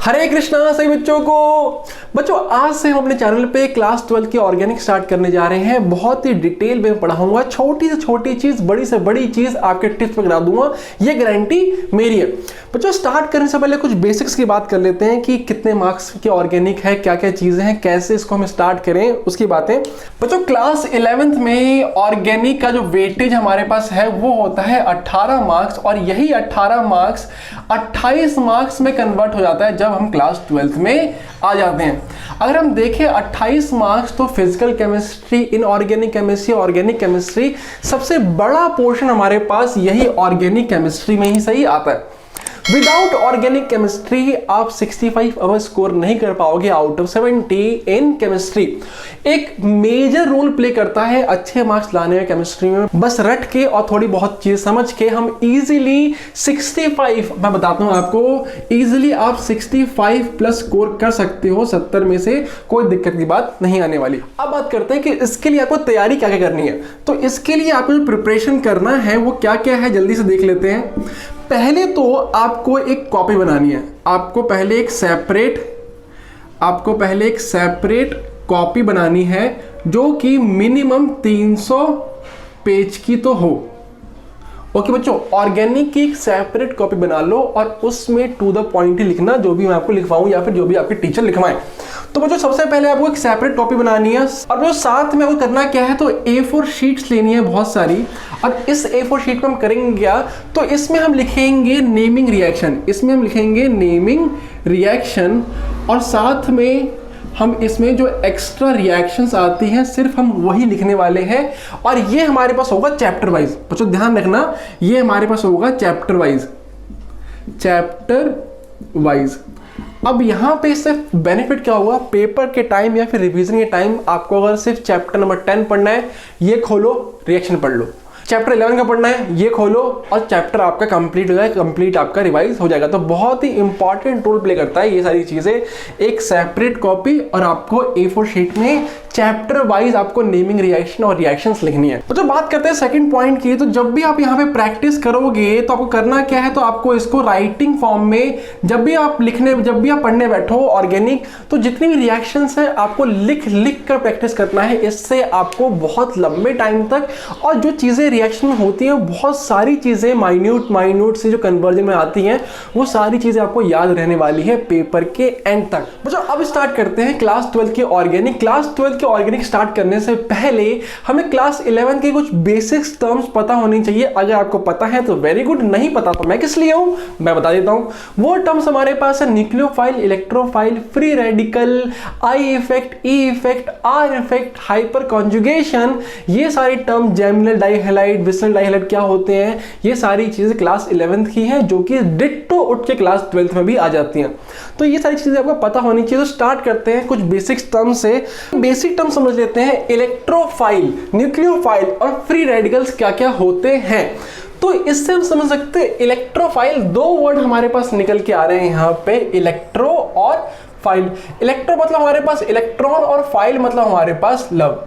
हरे कृष्णा सभी बच्चों को। बच्चों आज से हम अपने चैनल पे क्लास 12 की ऑर्गेनिक स्टार्ट करने जा रहे हैं। बहुत ही डिटेल में पढ़ाऊंगा, छोटी से छोटी चीज, बड़ी से बड़ी चीज आपके टिप्स में करा दूंगा, ये गारंटी मेरी है। बच्चों स्टार्ट करने से पहले कुछ बेसिक्स की बात कर लेते हैं कि कितने मार्क्स की ऑर्गेनिक है, क्या क्या चीजें हैं, कैसे इसको हम स्टार्ट करें, उसकी बातें। बच्चों क्लास 11th में ऑर्गेनिक का जो वेटेज हमारे पास है वो होता है 18 मार्क्स, और यही 18 मार्क्स 28 मार्क्स में कन्वर्ट हो जाता है जब हम क्लास 12th में आ जाते हैं। अगर हम देखें 28 मार्क्स तो physical chemistry, inorganic chemistry, organic chemistry, सबसे बड़ा पोर्शन हमारे पास यही ऑर्गेनिक केमिस्ट्री में ही सही आता है। विदाउट ऑर्गेनिक केमिस्ट्री आप 65 अवर स्कोर नहीं कर पाओगे आउट ऑफ 70 इन केमिस्ट्री। एक मेजर रोल प्ले करता है अच्छे मार्क्स लाने में केमिस्ट्री में। बस रट के और थोड़ी बहुत चीज समझ के हम इजीली 65, मैं बताता हूं आपको, इजीली आप 65 प्लस स्कोर कर सकते हो 70 में से, कोई दिक्कत की बात नहीं आने वाली। अब बात करते हैं कि इसके लिए आपको तैयारी क्या क्या करनी है। तो इसके लिए आपको जो प्रिपरेशन करना है वो क्या क्या है, जल्दी से देख लेते हैं। पहले तो आपको एक कॉपी बनानी है। आपको पहले एक सेपरेट कॉपी बनानी है जो कि मिनिमम 300 पेज की तो हो। ओके बच्चों, ऑर्गेनिक की एक सेपरेट कॉपी बना लो और उसमें टू द पॉइंट ही लिखना, जो भी मैं आपको लिखवाऊं या फिर जो भी आपके टीचर लिखवाएं। तो बच्चों सबसे पहले आपको एक सेपरेट कॉपी बनानी है, और जो साथ में आपको करना क्या है, तो A4 शीट्स लेनी है बहुत सारी। और इस A4 शीट पे हम करेंगे क्या, तो इसमें हम लिखेंगे नेमिंग रिएक्शन, और साथ में हम इसमें जो एक्स्ट्रा रिएक्शंस आती हैं सिर्फ हम वही लिखने वाले हैं। और ये हमारे पास होगा चैप्टर वाइज। बच्चों ध्यान रखना, ये हमारे पास होगा चैप्टर वाइज। अब यहाँ पे सिर्फ बेनिफिट क्या होगा, पेपर के टाइम या फिर रिवीजन के टाइम आपको अगर सिर्फ चैप्टर नंबर 10 पढ़ना है, ये खोलो रिएक्शन पढ़ लो। चैप्टर 11 का पढ़ना है, ये खोलो और चैप्टर आपका कंप्लीट हो जाएगा, कंप्लीट आपका रिवाइज हो जाएगा। तो बहुत ही इंपॉर्टेंट रोल प्ले करता है ये सारी चीजें, एक सेपरेट कॉपी और आपको A4 शीट में चैप्टर वाइज आपको नेमिंग रिएक्शन और रिएक्शंस लिखनी है। तो जब बात करते हैं सेकंड पॉइंट की, तो जब भी आप यहाँ पे प्रैक्टिस करोगे तो आपको करना क्या है, तो आपको इसको राइटिंग फॉर्म में जब भी आप पढ़ने बैठो ऑर्गेनिक, तो जितनी भी रिएक्शंस है आपको लिख कर प्रैक्टिस करना है। इससे आपको बहुत लंबे टाइम तक, और जो चीजें रिएक्शन में होती हैं बहुत सारी चीजें माइन्यूट से जो कन्वर्जन में आती हैं, वो सारी चीजें आपको याद रहने वाली है पेपर के एंड तक। बच्चों अब स्टार्ट करते हैं क्लास 12 की ऑर्गेनिक। क्लास 12 ऑर्गेनिक स्टार्ट करने से पहले हमें क्लास 11 के कुछ बेसिक्स टर्म्स पता होनी चाहिए। अगर आपको पता है तो वेरी गुड, नहीं पता तो मैं किस लिए हूं, मैं बता देता हूं। वो टर्म्स हमारे पास है nucleophile, electrophile, free radical, I effect, E effect, are effect, hyper conjugation. ये सारी टर्म, जैमिनल डाइहैलाइड, विसरल डाइहैलाइड क्या होते हैं, ये सारी चीजें क्लास 11th की हैं, जो कि डिट्टो उठ के क्लास 12th में भी आ जाती हैं। तो ये सारी चीजें आपको पता होनी चाहिए। तो स्टार्ट करते हैं कुछ बेसिक्स टर्म से। बेसिक टर्म समझ लेते हैं, इलेक्ट्रोफाइल, न्यूक्लियोफाइल और फ्री रेडिकल्स क्या क्या होते हैं। तो इससे हम समझ सकते हैं इलेक्ट्रोफाइल, दो वर्ड हमारे पास निकल के आ रहे हैं यहाँ पे, इलेक्ट्रो और फाइल। इलेक्ट्रो मतलब हमारे पास इलेक्ट्रॉन, और फाइल मतलब हमारे पास लव।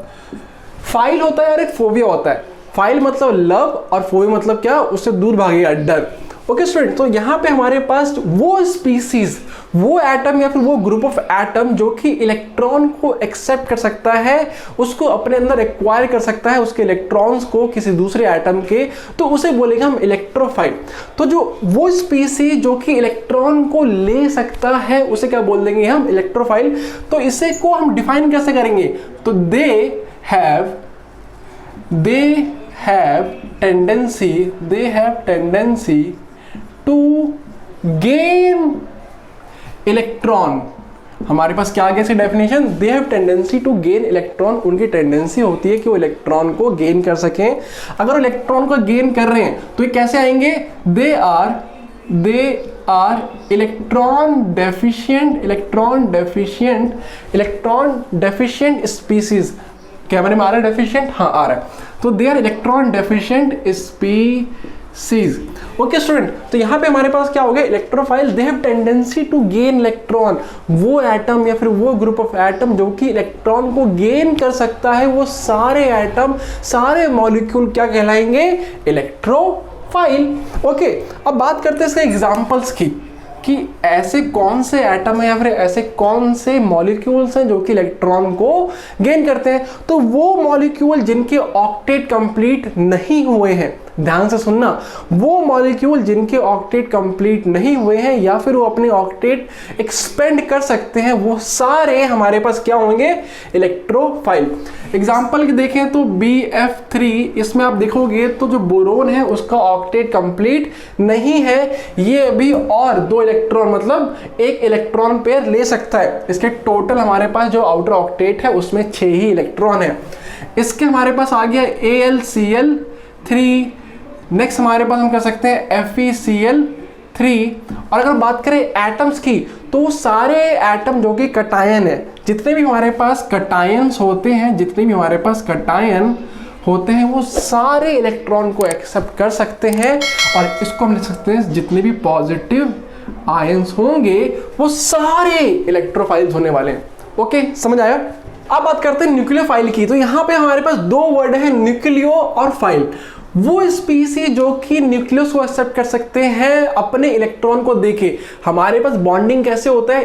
फाइल होता है और एक फोबिया होता है। फाइल मतलब लव और फोबिया मतलब क्या, उससे दूर भागेगा, डर। ओके स्टूडेंट, तो यहाँ पे हमारे पास वो स्पीसीज, वो एटम या फिर वो ग्रुप ऑफ एटम जो कि इलेक्ट्रॉन को एक्सेप्ट कर सकता है, उसको अपने अंदर एक्वायर कर सकता है, उसके इलेक्ट्रॉन्स को किसी दूसरे एटम के, तो उसे बोलेंगे हम इलेक्ट्रोफाइल। तो जो वो स्पीसीज जो कि इलेक्ट्रॉन को ले सकता है उसे क्या बोल देंगे हम, इलेक्ट्रोफाइल। तो इसे को हम डिफाइन कैसे करेंगे, तो दे have tendency to gain electron। हमारे पास क्या आ गया इसकी definition, they have tendency to gain electron. उनकी टेंडेंसी होती है कि वो इलेक्ट्रॉन को गेन कर सकें। अगर इलेक्ट्रॉन को गेन कर रहे हैं तो ये कैसे आएंगे, they are electron deficient species. कैमरे में आ रहा है डेफिशिएंट, हाँ आ रहा है। तो they are electron deficient species. Okay student, तो यहाँ पे हमारे पास क्या हो गया, electrophile, they have tendency to gain electron. वो एटम या फिर वो ग्रुप ऑफ एटम जो कि इलेक्ट्रॉन को गेन कर सकता है, वो सारे एटम, सारे मॉलिक्यूल क्या कहलाएंगे, इलेक्ट्रोफाइल। ओके, अब बात करते हैं इसके एग्जांपल्स की। कि ऐसे कौन से एटम है या फिर ऐसे कौन से मॉलिक्यूल्स हैं जो कि इलेक्ट्रॉन को गेन करते हैं। तो वो मॉलिक्यूल जिनके ऑक्टेट कंप्लीट नहीं हुए हैं, ध्यान से सुनना, वो मॉलिक्यूल जिनके ऑक्टेट कंप्लीट नहीं हुए हैं या फिर वो अपने ऑक्टेट एक्सपेंड कर सकते हैं, वो सारे हमारे पास क्या होंगे, इलेक्ट्रोफाइल। एग्जाम्पल देखें तो BF3, इसमें आप देखोगे तो जो बोरोन है उसका ऑक्टेट कंप्लीट नहीं है, ये अभी और 2 इलेक्ट्रॉन मतलब 1 इलेक्ट्रॉन पेयर ले सकता है। इसके टोटल हमारे पास जो आउटर ऑक्टेट है उसमें 6 ही इलेक्ट्रॉन है। इसके हमारे पास आ गया AlCl3। नेक्स्ट हमारे पास हम कर सकते हैं FeCl3। और अगर बात करें एटम्स की तो सारे एटम जो कि कटायन है, जितने भी हमारे पास कटायंस होते हैं, जितने भी हमारे पास कटायन होते हैं वो सारे इलेक्ट्रॉन को एक्सेप्ट कर सकते हैं। और इसको हम लिख सकते हैं जितने भी पॉजिटिव आयंस होंगे वो सारे इलेक्ट्रोफाइल्स होने वाले हैं। ओके, समझ आया। अब बात करते हैं न्यूक्लियोफाइल की। तो यहाँ पे हमारे पास 2 वर्ड है, न्यूक्लियो और फाइल। वो स्पीसी जो कि न्यूक्लियस को एक्सेप्ट कर सकते हैं अपने इलेक्ट्रॉन को देके। हमारे पास बॉन्डिंग कैसे होता है,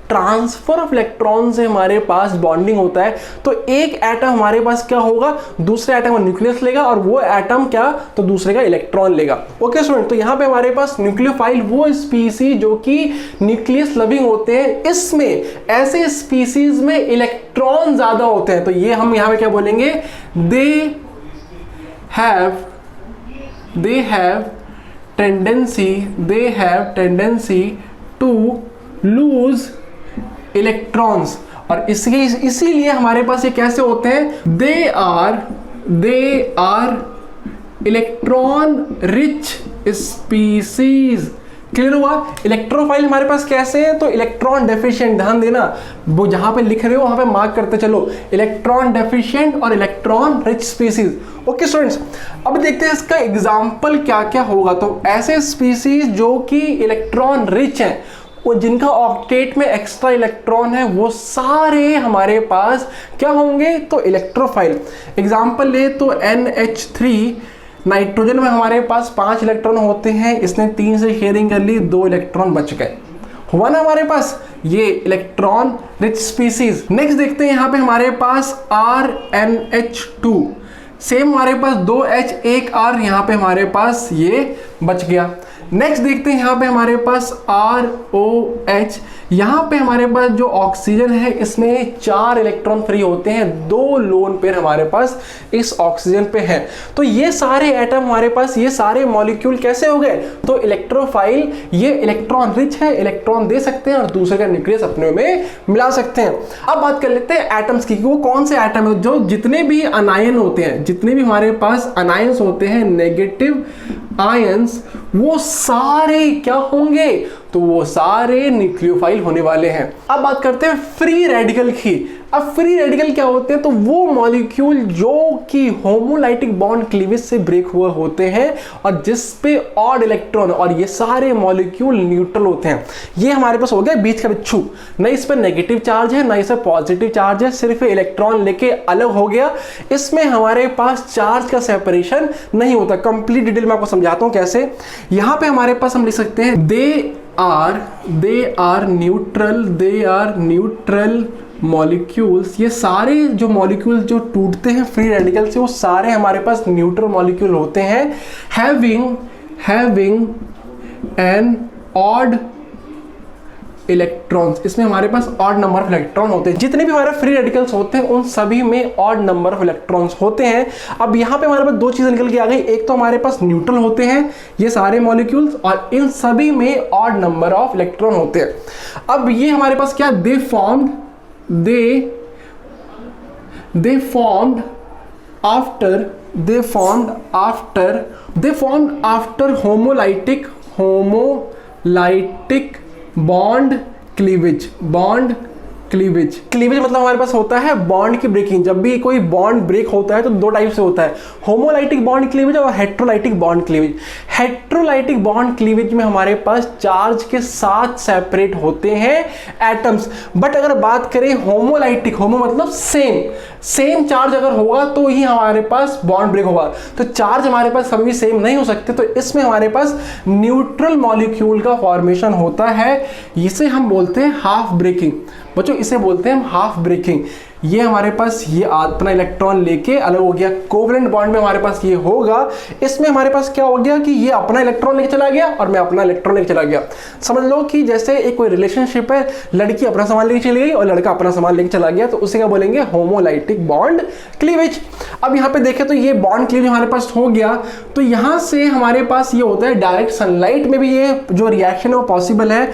ट्रांसफर ऑफ इलेक्ट्रॉन से हमारे पास बॉन्डिंग होता है। तो एक एटम हमारे पास क्या होगा, दूसरे एटम का न्यूक्लियस लेगा और वो एटम क्या, तो दूसरे का इलेक्ट्रॉन लेगा। ओके स्टूडेंट, तो यहाँ पे हमारे पास न्यूक्लियोफाइल वो स्पीसी जो कि न्यूक्लियस लविंग होते हैं, इसमें ऐसे स्पीसीज में इलेक्ट्रॉन ज्यादा होते हैं। तो ये हम यहाँ पे क्या बोलेंगे, दे have tendency to lose electrons। और इसीलिए हमारे पास ये कैसे होते हैं, they are electron rich species। Clear हुआ। इलेक्ट्रोफाइल हमारे पास कैसे है, तो इलेक्ट्रॉन डेफिशिएंट, ध्यान देना, वो जहां पे लिख रहे हो वहां पे मार्क करते चलो, इलेक्ट्रॉन डेफिशिएंट और electron rich species. Okay students, अब देखते हैं इसका एग्जांपल क्या क्या होगा। तो ऐसे स्पीसीज जो कि इलेक्ट्रॉन रिच हैं, वो जिनका ऑक्टेट में एक्स्ट्रा इलेक्ट्रॉन है, वो सारे हमारे पास क्या होंगे, तो इलेक्ट्रोफाइल। एग्जांपल ले तो NH3, नाइट्रोजन में हमारे पास 5 इलेक्ट्रॉन होते हैं, इसने 3 से शेयरिंग कर ली, 2 इलेक्ट्रॉन बच गए, हुआ ना हमारे पास ये इलेक्ट्रॉन रिच स्पीसीज। नेक्स्ट देखते हैं यहाँ पे हमारे पास RNH2, सेम हमारे पास 2H 1 R, यहाँ पे हमारे पास ये बच गया। नेक्स्ट देखते हैं यहाँ पे हमारे पास ROH, यहाँ पे हमारे पास जो ऑक्सीजन है इसमें 4 इलेक्ट्रॉन फ्री होते हैं, 2 लोन पेयर हमारे पास इस ऑक्सीजन पे है। तो ये सारे एटम हमारे पास, ये सारे मॉलिक्यूल कैसे हो गए, तो इलेक्ट्रोफाइल, ये इलेक्ट्रॉन रिच है, इलेक्ट्रॉन दे सकते हैं और दूसरे का न्यूक्लियस अपने में मिला सकते हैं। अब बात कर लेते हैं एटम्स की, वो कौन से एटम है, जो जितने भी अनायन होते हैं, जितने भी हमारे पास अनायंस होते हैं, नेगेटिव आयंस, वो सारे क्या होंगे, तो वो सारे न्यूक्लियोफाइल होने वाले हैं। अब बात करते हैं फ्री रेडिकल की। अब फ्री रेडिकल क्या होते हैं, तो वो मॉलिक्यूल जो कि होमोलाइटिक बॉन्ड क्लीवेज से ब्रेक हुए होते हैं और जिस पे ऑड इलेक्ट्रॉन, और ये सारे मॉलिक्यूल न्यूट्रल होते हैं। ये हमारे पास हो गया बीच का बिच्छू, ना इस पर नेगेटिव चार्ज है ना इस पर पॉजिटिव चार्ज है, सिर्फ इलेक्ट्रॉन लेके अलग हो गया। इसमें हमारे पास चार्ज का सेपरेशन नहीं होता। कंप्लीट डिटेल में आपको समझाता हूं कैसे। यहां पे हमारे पास हम लिख सकते हैं दे आर न्यूट्रल मॉलिक्यूल्स। ये सारे जो मॉलिक्यूल्स जो टूटते हैं फ्री रेडिकल से, वो सारे हमारे पास न्यूट्रल मॉलिक्यूल होते हैं, हैविंग एन ऑड इलेक्ट्रॉन्स। इसमें हमारे पास ऑड नंबर ऑफ इलेक्ट्रॉन होते हैं। जितने भी हमारे फ्री रेडिकल्स होते हैं उन सभी में ऑड नंबर ऑफ इलेक्ट्रॉन्स होते हैं। अब यहाँ पे हमारे पास 2 चीजें निकल के आ गई, एक तो हमारे पास न्यूट्रल होते हैं ये सारे मॉलिक्यूल्स, और इन सभी में ऑड नंबर ऑफ इलेक्ट्रॉन होते हैं। अब ये हमारे पास क्या, दे formed after homolytic bond cleavage. Cleavage मतलब हमारे पास होता है बॉन्ड की ब्रेकिंग। जब भी कोई बॉन्ड ब्रेक होता है तो दो टाइप से होता है, होमोलाइटिक बॉन्ड क्लीवेज और heterolytic bond cleavage. Heterolytic bond cleavage में हमारे पास चार्ज के साथ सेपरेट होते हैं एटम्स। बट अगर बात करें होमोलाइटिक, होमो मतलब सेम चार्ज अगर होगा तो ही हमारे पास बॉन्ड ब्रेक होगा। तो चार्ज हमारे पास कभी भी सेम नहीं हो सकते, तो इसमें हमारे पास न्यूट्रल मॉलिक्यूल का फॉर्मेशन होता है। इसे हम बोलते हैं हाफ ब्रेकिंग। बच्चों इसे बोलते हैं हम हाफ ब्रेकिंग। ये हमारे पास ये अपना इलेक्ट्रॉन लेके अलग हो गया, कोवलेंट बॉन्ड में हमारे पास ये होगा। इसमें हमारे पास क्या हो गया कि ये अपना इलेक्ट्रॉन लेके चला गया और मैं अपना इलेक्ट्रॉन लेके चला गया। समझ लो कि जैसे एक कोई रिलेशनशिप है, लड़की अपना सामान लेके चली गई और लड़का अपना सामान लेके चला गया, तो उसे क्या बोलेंगे, होमोलाइटिक बॉन्ड क्लीवेज। अब यहाँ पे देखें तो ये बॉन्ड क्लीवेज हमारे पास हो गया। तो यहाँ से हमारे पास ये होता है डायरेक्ट सनलाइट में भी ये जो रिएक्शन है वो पॉसिबल है।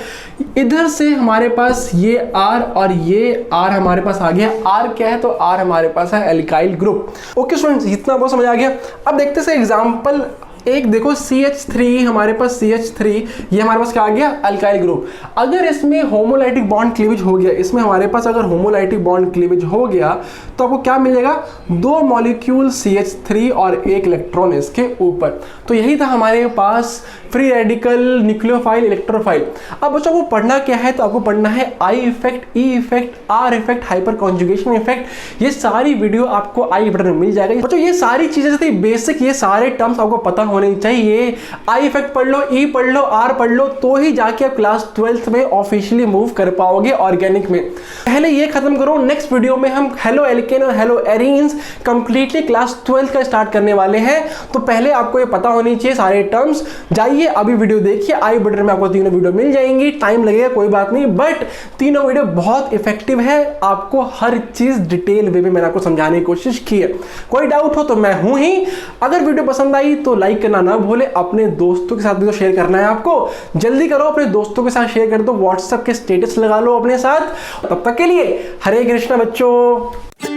इधर से हमारे पास ये R और ये R हमारे पास आ गया। R क्या है, तो R हमारे पास है एल्काइल ग्रुप। ओके स्टूडेंट्स, इतना बहुत समझ आ गया। अब देखते हैं एग्जांपल एक, देखो CH3, हमारे पास CH3 ये हमारे पास क्या आ गया, अल्काइल ग्रुप। अगर इसमें होमोलाइटिक बॉन्ड क्लीवेज हो गया, इसमें हमारे पास अगर होमोलाइटिक बॉन्ड क्लीवेज हो गया तो आपको क्या मिलेगा, दो मॉलिक्यूल CH3 और एक इलेक्ट्रॉन इसके ऊपर। तो यही था हमारे पास फ्री रेडिकल, न्यूक्लियोफाइल, इलेक्ट्रोफाइल। अब बच्चों को पढ़ना क्या है, तो आपको पढ़ना है I effect, E effect, are effect, hyper conjugation effect. ये सारी वीडियो आपको आई बटन में मिल जाएगा। बच्चों ये सारी चीजें जैसे बेसिक, ये सारे टर्म्स आपको पता होने चाहिए। आई इफेक्ट पढ़ लो, ई पढ़ लो, आर पढ़ लो, तो ही जाके आप क्लास 12th में ऑफिशियली मूव कर पाओगे ऑर्गेनिक में। पहले ये खत्म करो, नेक्स्ट वीडियो में हम हेलो एल्केन और hello arenes completely class 12th का स्टार्ट करने वाले हैं। तो पहले आपको ये पता होनी चाहिए सारे टर्म्स। जाइए अभी वीडियो देखिए, आई बटन में आपको तीनों वीडियो मिल जाएंगी। टाइम लगेगा कोई बात नहीं, बट तीनों वीडियो बहुत इफेक्टिव है। आपको हर चीज डिटेल वे में मैंने आपको समझाने की कोशिश की है। कोई डाउट हो तो मैं हूं ही। अगर वीडियो पसंद आई तो लाइक करना ना भूले, अपने दोस्तों के साथ भी तो शेयर करना है आपको। जल्दी करो, अपने दोस्तों के साथ शेयर कर दो, व्हाट्सएप के स्टेटस लगा लो अपने साथ। तब तक के लिए हरे कृष्णा बच्चों।